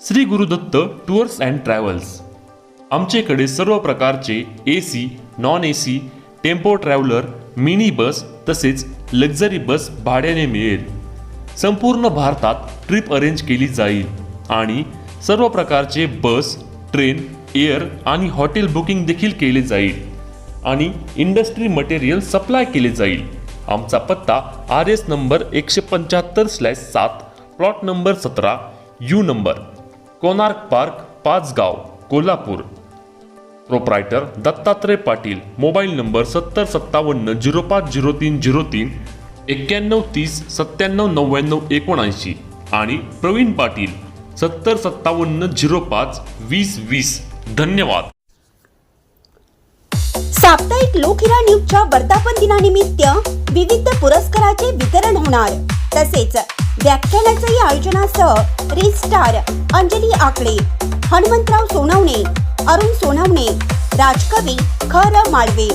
Shri Gurudatt tours and travels. आमच्याकडे सर्व प्रकारचे AC, non AC, tempo traveller, mini bus तसेच लक्झरी बस भाड्याने मिळेल। संपूर्ण भारतात ट्रिप अरेंज केली जाईल आणि सर्व प्रकारचे बस, ट्रेन, एअर आणि हॉटेल बुकिंग देखील केले जाईल आणि इंडस्ट्री मटेरियल सप्लाय केले जाईल। आमचा पत्ता RS number 175/7, plot number 17, U number, Konark park, Pachgaon, Kolhapur. Proprietor Dattatray Patil. Mobile number 7057050303, 9130979979 आणि प्रवीण पाटील 7057052020। धन्यवाद। साप्ताहिक लोकहिरा न्यूजच्या वर्धापन दिनानिमित्त विविध पुरस्काराचे वितरण होणार। तसेच व्याख्यानाचंही आयोजनासह रील स्टार अंजली आकडे, हनुमंतराव सोनवणे, अरुण सोनवणे, राजकवी खर माळवे,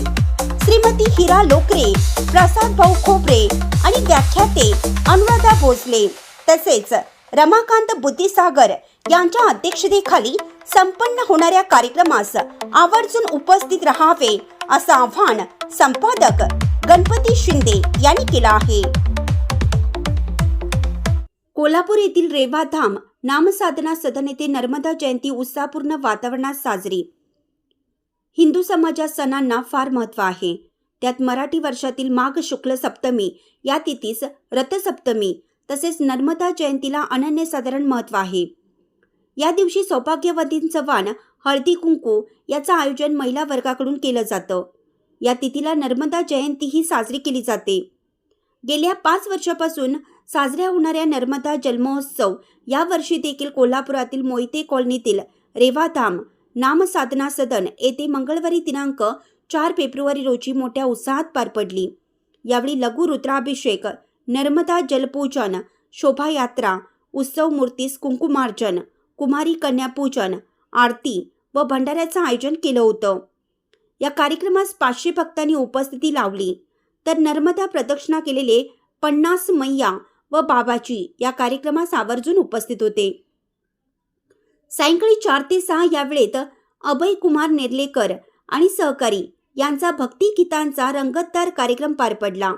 श्रीमती हिरा लोकरे, प्रसाद भाऊ खोपरे आणि व्याख्याते अनुराधा भोसले तसेच रमाकांत बुद्धिसागर यांच्या अध्यक्षतेखाली संपन्न होणाऱ्या कार्यक्रमास आवर्जून उपस्थित राहावे असं आवाहन संपादक गणपती शिंदे यांनी केलं आहे। कोल्हापूर येथील रेवाधाम नामसाधना सदन येथे नर्मदा जयंती उत्साहपूर्ण वातावरणात साजरी। हिंदू समाजात सणांना फार महत्त्व आहे। त्यात मराठी वर्षातील माघ शुक्ल सप्तमी या तिथीस रथसप्तमी तसेच नर्मदा जयंतीला अनन्यसाधारण महत्त्व आहे। या दिवशी सौभाग्यवतींचं वाण हळदी कुंकू याचं आयोजन महिला वर्गाकडून केलं जातं। या तिथीला नर्मदा जयंती ही साजरी केली जाते। गेल्या 5 वर्षापासून साजऱ्या होणाऱ्या नर्मदा जलमहोत्सव या वर्षी देखील कोल्हापुरातील मोहिते कॉलनीतील रेवाधाम नामसाधना सदन येथे मंगळवारी दिनांक 4 फेब्रुवारी रोजी मोठ्या उत्साहात पार पडली। यावेळी लघु रुद्राभिषेक, नर्मदा जलपूजन, शोभायात्रा, उत्सव मूर्तीस कुंकुमार्चन, कुमारी कन्या पूजन, आरती व भंडाऱ्याचं आयोजन केलं होतं। या कार्यक्रमास 500 भक्तांनी उपस्थिती लावली। तर नर्मदा प्रदक्षिणा केलेले 50 मैया व बाबाजी या कार्यक्रमास आवर्जून उपस्थित होते। सायंकाळी 4 ते 6 या वेळेत अभय कुमार नेर्लेकर आणि सहकारी यांचा भक्तिगीतांचा रंगतदार कार्यक्रम पार पडला।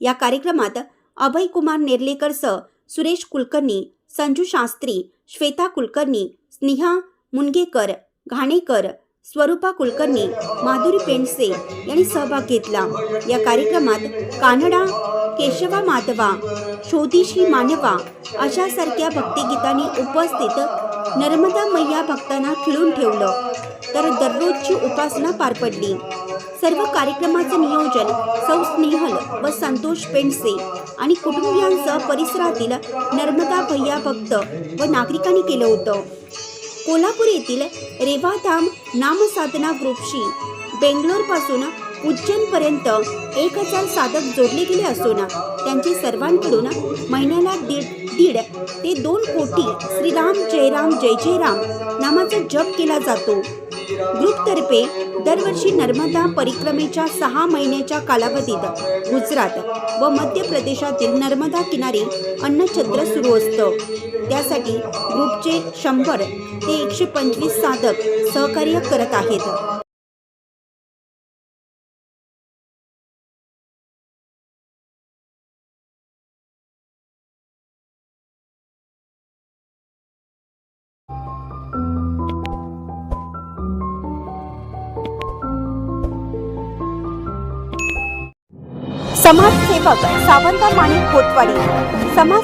या कार्यक्रमात अभय कुमार नेर्लेकरसह सुरेश कुलकर्णी, संजू शास्त्री, श्वेता कुलकर्णी, स्नेहा मुनगेकर, घाणेकर, स्वरूपा कुलकर्णी, माधुरी पेंडसे यांनी सहभाग घेतला। या कार्यक्रमात कानडा, केशवा माधवा, शोधिशी मानवा अशा सारख्या भक्तिगीतांनी उपस्थित नर्मदा मैया भक्तांना खिळून ठेवलं। तर दररोजची उपासना पार पडली। सर्व कार्यक्रमाचं नियोजन सौ स्नेहल व संतोष पेंडसे आणि कुटुंबियांसह परिसरातील नर्मदा भैया भक्त व नागरिकांनी केलं होतं। कोल्हापूर येथील रेवाधाम नामसाधना ग्रुपशी बेंगलोरपासून उज्जैनपर्यंत 1000 साधक जोडले गेले असून त्यांचे सर्वांकडून महिन्याला 1.5 ते 2 कोटी श्रीराम जय राम जय जय राम नामाचा जप केला जातो। ग्रुपतर्फे दरवर्षी नर्मदा परिक्रमेच्या 6 महिन्याच्या कालावधीत गुजरात व मध्य प्रदेशातील नर्मदा किनारी अन्नछत्र सुरू असतं। त्यासाठी ग्रुपचे 100 ते 125 साधक सहकार्य करत आहेत। समाजसेवक सावंत माणिक कोतवाडी, समाज